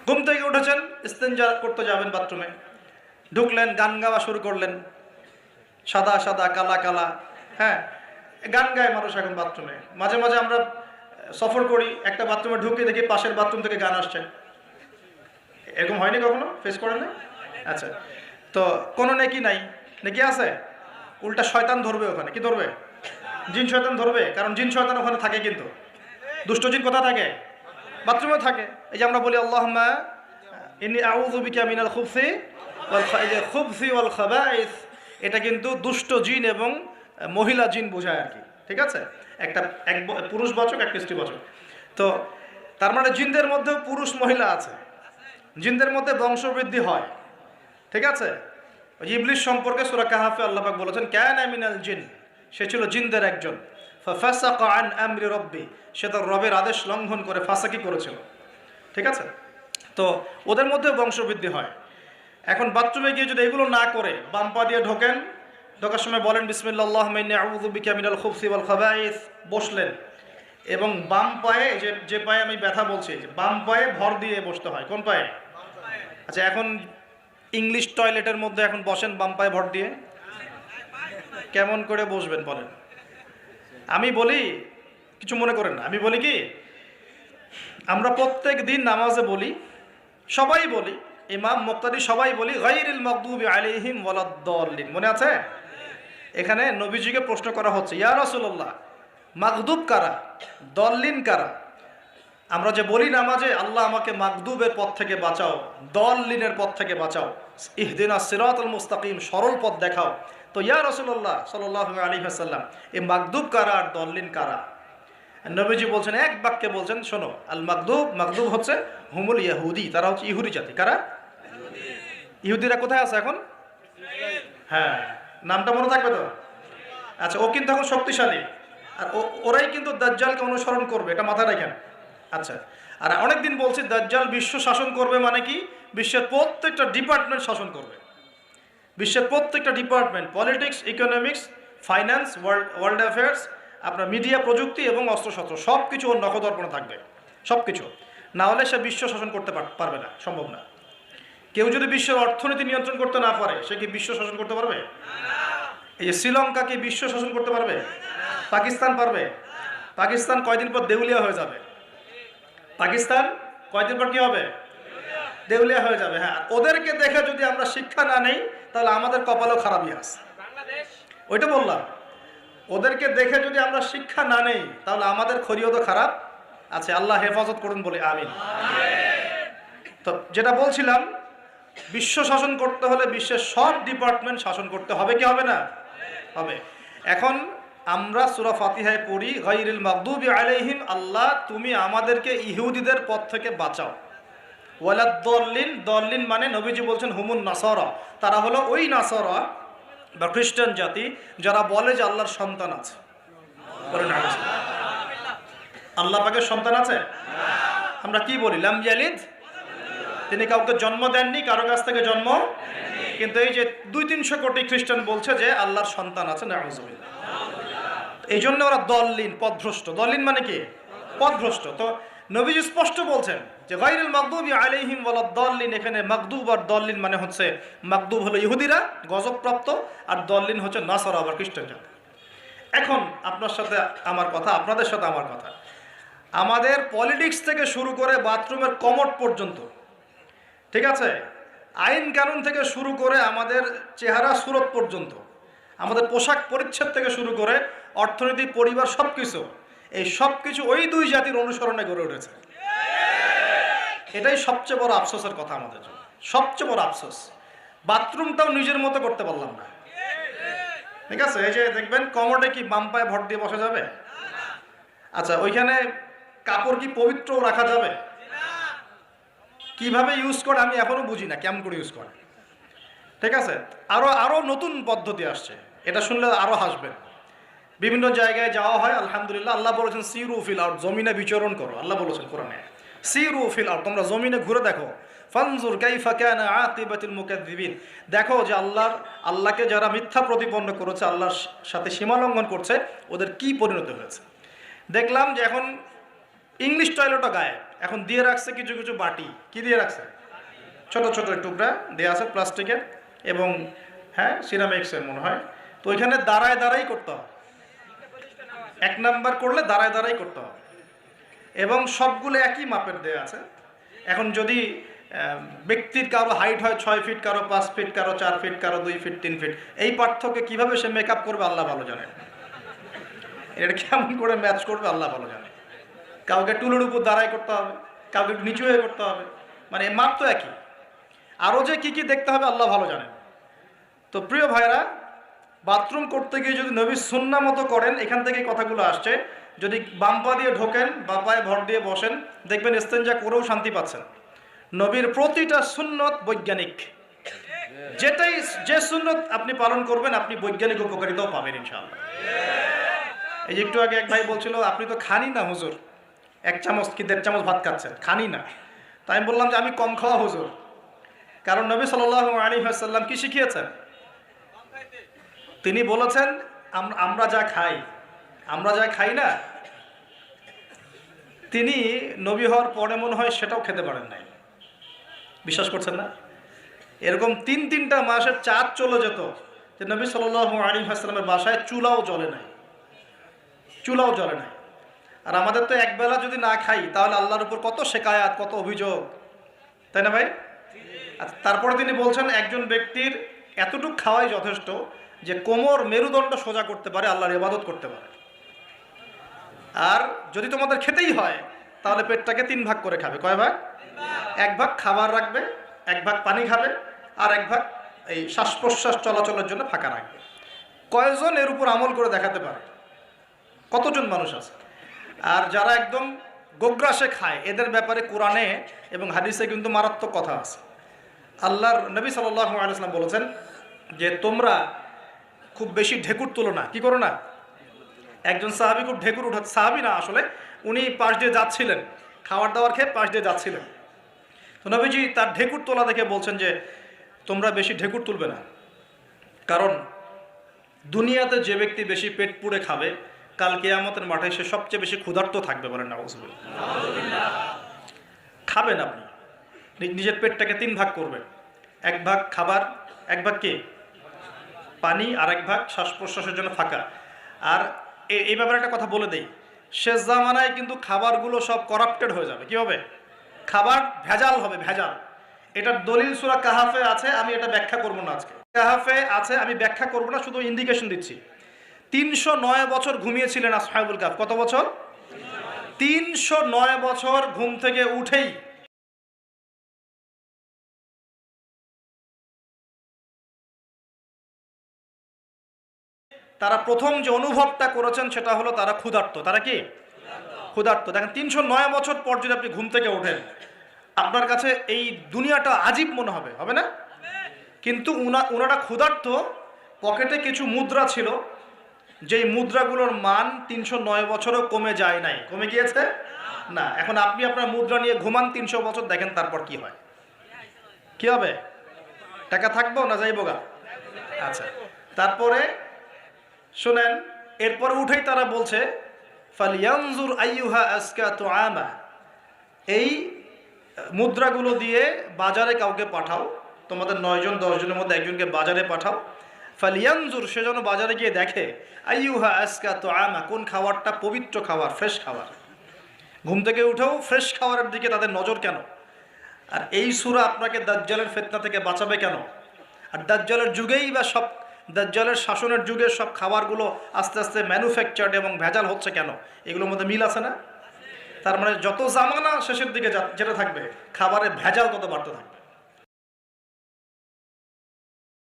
ঘুম থেকে উঠেছেন, ইস্তেঞ্জা করতে যাবেন বাথরুমে, ঢুকলেন, গান গাওয়া শুরু করলেন, সাদা সাদা কালা কালা, হ্যাঁ, গান গায় মানুষ এখন বাথরুমে। মাঝে মাঝে আমরা সফর করি, একটা বাথরুমে ঢুকে দেখি পাশের বাথরুম থেকে গান আসছে। এরকম হয়নি কখনো? ফেস করেন না? আচ্ছা, তো কোনো নেকি নাই, নেকি আছে? উল্টা শয়তান ধরবে ওখানে। কি ধরবে? জিন শয়তান ধরবে, কারণ জিন শয়তান ওখানে থাকে। কিন্তু দুষ্ট জিন কোথায় থাকে? বাথরুমে থাকে। এই যে আমরা বলি আল্লাহুম্মা ইন্নী আউযু বিকা মিনাল খুবসি ওয়াল খাবাইস, এটা কিন্তু দুষ্ট জিন এবং মহিলা জিন বোঝায় আর কি। ঠিক আছে, এক পুরুষ বাচক, এক স্ত্রীবাচক। তো তার মানে জিনদের মধ্যেও পুরুষ মহিলা আছে, জিনদের মধ্যে বংশবৃদ্ধি হয়। ঠিক আছে, ইবলিস সম্পর্কে সূরা কাহফে আল্লাহ পাক বলেছেন কানা মিনাল জিন, সে ছিল জিনদের একজন। ফাসাকা আন আমরি রব্বি, সে তার রবের আদেশ লঙ্ঘন করে ফাসাকি করেছিল। ঠিক আছে, তো ওদের মধ্যে বংশবৃদ্ধি হয়। এখন বাথরুমে গিয়ে যদি এগুলো না করে বাম পা দিয়ে ঢোকেন, ঢোকার সময় বলেন বিসমিল্লাহ আল্লাহুম্মা ইন্নী আউযু বিকা মিনাল খুবসি ওয়াল খাবাইস, বসলেন, এবং বাম পায়ে, যে পায়ে আমি ব্যথা বলছি, বাম পায়ে ভর দিয়ে বসতে হয়। কোন পায়ে? আচ্ছা, এখন ইংলিশ টয়লেটের মধ্যে এখন বসেন বাম পায়ে ভর দিয়ে, কেমন করে বসবেন বলেন? আমি বলি, কিছু মনে করেন না, আমি বলি কি, আমরা প্রত্যেক দিন নামাজে বলি, সবাই বলি, ইমাম মুক্তাদি সবাই বলি গায়রিল মাগদুবি আলাইহিম ওয়ালাদ-দাল্লিন। মনে আছে? এখানে নবীজিকে প্রশ্ন করা হচ্ছে, ইয়া রাসূলুল্লাহ, মাগদুব কারা, দল্লিন কারা? আমরা যে বলি নামাজে আল্লাহ আমাকে মাগদুবের পথ থেকে বাঁচাও, দল্লিনের পথ থেকে বাঁচাও, ইহদিনাস সিরাতাল মুস্তাকিম, সরল পথ দেখাও। তো ইয়া রাসূলুল্লাহ সাল্লাল্লাহু আলাইহি ওয়াসাল্লাম, এই মাগদুব কারা আর দল্লিন কারা? নবীজি বলছেন, এক বাক্যে বলছেন, শোনো, আল মাগদুব, মাগদুব হচ্ছে হুমুল ইহুদি, তারা হচ্ছে ইহুদি জাতি। কারা? ইহুদিরা কোথায় আছে এখন? হ্যাঁ, নামটা মনে থাকবে তো? আচ্ছা, ও কিন্তু এখন শক্তিশালী, আর ওরাই কিন্তু দাজ্জালকে অনুসরণ করবে, এটা মাথায় রাখেন। আচ্ছা, আর অনেকদিন বলছি দাজ্জাল বিশ্ব শাসন করবে, মানে কি, বিশ্বের প্রত্যেকটা ডিপার্টমেন্ট শাসন করবে। বিশ্বের প্রত্যেকটা department, politics, economics, finance, world affairs, আপনার মিডিয়া, প্রযুক্তি এবং অস্ত্রশস্ত্র, সব কিছু ওর নখদর্পণে থাকবে। সব কিছু না হলে সে বিশ্ব শাসন করতে পারবে না, সম্ভব না। কেউ যদি বিশ্বের অর্থনীতি নিয়ন্ত্রণ করতে না পারে, সে কি বিশ্ব শাসন করতে পারবে? এই যে শ্রীলঙ্কা কি বিশ্ব শাসন করতে পারবে? পাকিস্তান পারবে? পাকিস্তান কয়দিন পর দেউলিয়া হয়ে যাবে। পাকিস্তান কয়দিন পর কি হবে? দেউলিয়া হয়ে যাবে। হ্যাঁ, ওদেরকে দেখে যদি আমরা শিক্ষা না নেই, তাহলে আমাদের কপালও খারাপই আছে। ওইটা বললাম, ওদেরকে দেখে যদি আমরা শিক্ষা না নেই, তাহলে আমাদের খরিয়ত খারাপ আছে। আল্লাহ হেফাজত করুন বলে আমিন। তো যেটা বলছিলাম, বিশ্ব শাসন করতে হলে বিশ্বের সব ডিপার্টমেন্ট শাসন করতে হবে, কি হবে না? হবে। এখন আমরা সূরা ফাতিহায় পড়ি গায়রিল মাগদুবি আলাইহিম, আল্লাহ তুমি আমাদেরকে ইহুদিদের পথ থেকে বাঁচাও, ওয়ালাদ-দাল্লিন, দাল্লিন মানে নবীজি বলছেন হুমুন নাসারা, তারা হলো ওই নাসারা বা খ্রিস্টান জাতি যারা বলে যে আল্লাহর সন্তান আছে। আল্লাহ পাকের সন্তান আছে? আমরা কি বলি? লাম ইয়ালিদ, তিনি কাউকে জন্ম দেননি, কারো কাছ থেকে জন্ম। কিন্তু এই যে 200-300 কোটি খ্রিস্টান বলছে যে আল্লাহর সন্তান আছে, নাউযুবিল্লাহ। এই জন্য ওরা দল্লিন, পথভ্রষ্ট। দল্লিন মানে কি? পথভ্রষ্ট। তো নবীজি স্পষ্ট বলছেন যে গায়রিল মাগদুবি আলাইহিম ওয়ালাদ-দাল্লিন, এখানে মাগদুব আর দল্লিন মানে হচ্ছে, মাগদুব হলো ইহুদিরা গজবপ্রাপ্ত, আর দল্লিন হচ্ছে নাসারা বা খ্রিস্টান জাতি। এখন আপনার সাথে আমার কথা, আপনাদের সাথে আমার কথা, আমাদের পলিটিক্স থেকে শুরু করে বাথরুমের কমোড পর্যন্ত, ঠিক আছে, আইন কানুন থেকে শুরু করে আমাদের চেহারা সুরত পর্যন্ত, আমাদের পোশাক পরিচ্ছদ থেকে শুরু করে অর্থনীতি, পরিবার, সব কিছু, এই সব কিছু ওই দুই জাতির অনুসরণে গড়ে উঠেছে। এটাই সবচেয়ে বড় আফসোসের কথা আমাদের জন্য, সবচেয়ে বড় আফসোস। বাথরুমটাও নিজের মতো করতে পারলাম না। ঠিক আছে, এই যে দেখবেন কমোডে কি বাম পায়ে ভর দিয়ে বসা যাবে? আচ্ছা, ওইখানে কাপড় কি পবিত্র রাখা যাবে? কিভাবে ইউজ করে আমি এখনো বুঝি না, কেমন করে ইউজ করে। ঠিক আছে, আরো নতুন পদ্ধতি আসছে, এটা শুনলে আরো হাসবেন। বিভিন্ন জায়গায় যাওয়া হয়, আলহামদুলিল্লাহ। আল্লাহ বলেছেন সিরু ফিল আরদ, জমিনে বিচরণ করো। আল্লাহ বলেছেন কোরআনে সিরু ফিল আরদ, তোমরা জমিনে ঘুরে দেখো। ফানজুর কাইফা কানা আকিবাতুল মুকাজ্জিবিন, দেখো যে আল্লাহকে যারা মিথ্যা প্রতিপন্ন করেছে, আল্লাহর সাথে সীমা লঙ্ঘন করছে, ওদের কি পরিণতি হয়েছে। দেখলাম যে এখন ইংলিশ টয়লেটও গায়ে এখন দিয়ে রাখছে কিছু কিছু বাটি, কি দিয়ে রাখছে, ছোট ছোট টুকরা দেওয়া আছে প্লাস্টিকের এবং হ্যাঁ সিরামিক্সের মনে হয়। তো ওইখানে দাঁড়ায় দাঁড়াই করতে হবে, 1 নাম্বার করলে দাঁড়ায় দাঁড়াই করতে হবে এবং সবগুলো একই মাপের দেওয়া আছে। এখন যদি ব্যক্তির কারো হাইট হয় 6 ফিট, কারো 5 ফিট, কারো 4 ফিট, কারো 2 ফিট, 3 ফিট, এই পার্থক্যে কীভাবে সে মেকআপ করবে আল্লাহ ভালো জানে, এটা কেমন করে ম্যাচ করবে আল্লাহ ভালো জানে। কাউকে টুলের উপর দাঁড়াই করতে হবে, কাউকে একটু নিচু হয়ে করতে হবে, মানে মাপ তো একই। আরও যে কী কী দেখতে হবে আল্লাহ ভালো জানেন। তো প্রিয় ভাইরা, বাথরুম করতে গিয়ে যদি নবী সুন্নাহ মতো করেন, এখান থেকে কথাগুলো আসছে, যদি বাম পা দিয়ে ঢোকেন, বা পায়ে ভর দিয়ে বসেন, দেখবেন ইস্তেঞ্জা করেও শান্তি পাচ্ছেন। নবীর প্রতিটা সুন্নত বৈজ্ঞানিক, যেটাই যে সুন্নত আপনি পালন করবেন আপনি বৈজ্ঞানিক উপকারিতাও পাবেন ইনশাআল্লাহ। এই যে একটু আগে এক ভাই বলছিল আপনি তো খানি না হুজুর, 1 চামচ কি 1.5 চামচ ভাত খাচ্ছেন, খানি না। তাই আমি বললাম যে আমি কম খাওয়া হুজুর, কারণ নবী সাল্লাল্লাহু আলাইহি ওয়াসাল্লাম কি শিখিয়েছেন? তিনি বলেছেন আমরা যা খাই না, তিনি নবী হওয়ার পরে মনে হয় সেটাও খেতে পারেন নাই। বিশ্বাস করছেন না? এরকম 3-3টা মাসের চাঁদ চলে যেত যে নবী সাল্লাল্লাহু আলাইহি ওয়াসাল্লামের বাসায় চুলাও জ্বলে নাই। আর আমাদের তো একবেলা যদি না খাই তাহলে আল্লাহর উপর কত শেকায়াত, কত অভিযোগ, তাই না ভাই? তারপরে তিনি বলছেন একজন ব্যক্তির এতটুকু খাওয়াই যথেষ্ট যে কোমর মেরুদণ্ড সোজা করতে পারে, আল্লাহর ইবাদত করতে পারে। আর যদি তোমাদের খেতেই হয় তাহলে পেটটাকে 3 ভাগ করে খাবে। কয় ভাগ? 1 ভাগ খাবার রাখবে, 1 ভাগ পানি খাবে, আর 1 ভাগ এই শ্বাস প্রশ্বাস চলাচলের জন্য ফাঁকা রাখবে। কয়জন এর উপর আমল করে দেখাতে পারে? কতজন মানুষ আছে? আর যারা একদম গোগ্রাসে খায় এদের ব্যাপারে কোরআনে এবং হাদিসে কিন্তু মারাত্মক কথা আছে। আল্লাহর নবী সাল্লাল্লাহু আলাইহি ওয়াসাল্লাম বলেছেন যে তোমরা খুব বেশি ঢেকুর তোলো না। কি করো না? একজন সাহাবী খুব ঢেকুর উঠাচ্ছে, সাহাবী না আসলে, উনি পাশ দিয়ে যাচ্ছিলেন, খাবার দাবার খেয়ে পাশ দিয়ে যাচ্ছিলেন। তো নবীজি তার ঢেকুর তোলা দেখে বলছেন যে তোমরা বেশি ঢেকুর তুলবে না, কারণ দুনিয়াতে যে ব্যক্তি বেশি পেট পুড়ে খাবে কাল কিয়ামতের মাঠে সে সবচেয়ে বেশি ক্ষুধার্ত থাকবে। বলেন নাউজুবিল্লাহ। খাবেন আপনি, নিজের পেটটাকে 3 ভাগ করবেন, 1 ভাগ খাবার, 1 ভাগ কি পানি, আর 1 ভাগ শ্বাস প্রশ্বাসের জন্য ফাঁকা। আর এই ব্যাপারে একটা কথা বলে দেই, শেষ জামানায় কিন্তু খাবারগুলো সব করাপ্টেড হয়ে যাবে। কি হবে? খাবার ভেজাল হবে, ভেজাল। এটার দলিল সূরা কাহাফে আছে, আমি এটা ব্যাখ্যা করব না আজকে। কাহাফে আছে, আমি ব্যাখ্যা করব না, শুধু ইন্ডিকেশন দিচ্ছি। 309 বছর ঘুমিয়েছিলেন আসহাবুল কাহফ। কত বছর? 309 বছর ঘুম থেকে উঠেই তারা প্রথম যে অনুভবটা করেছেন সেটা হলো তারা ক্ষুধার্ত। তারা কি ক্ষুধার্ত? দেখেন 309 বছর পর যদি আপনি ঘুম থেকে ওঠেন, আপনার কাছে এই দুনিয়াটা আজীব মনে হবে, হবে না? কিন্তু ওনারা ক্ষুধার্ত, পকেটে কিছু মুদ্রা ছিল, যেই মুদ্রাগুলোর মান 309 বছরও কমে যায় নাই। কমে গিয়েছে না। এখন আপনি আপনার মুদ্রা নিয়ে ঘুমান 300 বছর, দেখেন তারপর কি হয়। কি হবে? টাকা থাকবো না যাইবো গা? আচ্ছা, তারপরে শুনেন, এরপরে উঠেই তারা বলছে ফালিয়ানজুর আইয়ুহা আজকা তুআমা, এই মুদ্রাগুলো দিয়ে বাজারে কাউকে পাঠাও, তোমাদের 9 জন 10 জনের মধ্যে একজনকে বাজারে পাঠাও। ফালিয়ানজুর, সে যেন বাজারে গিয়ে দেখে আইয়ুহা আজকা তুআমা, কোন খাবারটা পবিত্র খাবার, ফ্রেশ খাবার। ঘুম থেকে উঠেও ফ্রেশ খাবারের দিকে তাদের নজর কেন? আর এই সূরা আপনাকে দাজ্জালের ফিতনা থেকে বাঁচাবে কেন? আর দাজ্জালের যুগেই বা সব, দাজ্জালের শাসনের যুগে সব খাবারগুলো আস্তে আস্তে ম্যানুফ্যাকচার্ড এবং ভেজাল হচ্ছে কেন? এগুলোর মধ্যে মিল আছে না? তার মানে যত জামানা শেষের দিকে যেটা থাকবে, খাবারের ভেজাল তত বাড়তে থাকবে।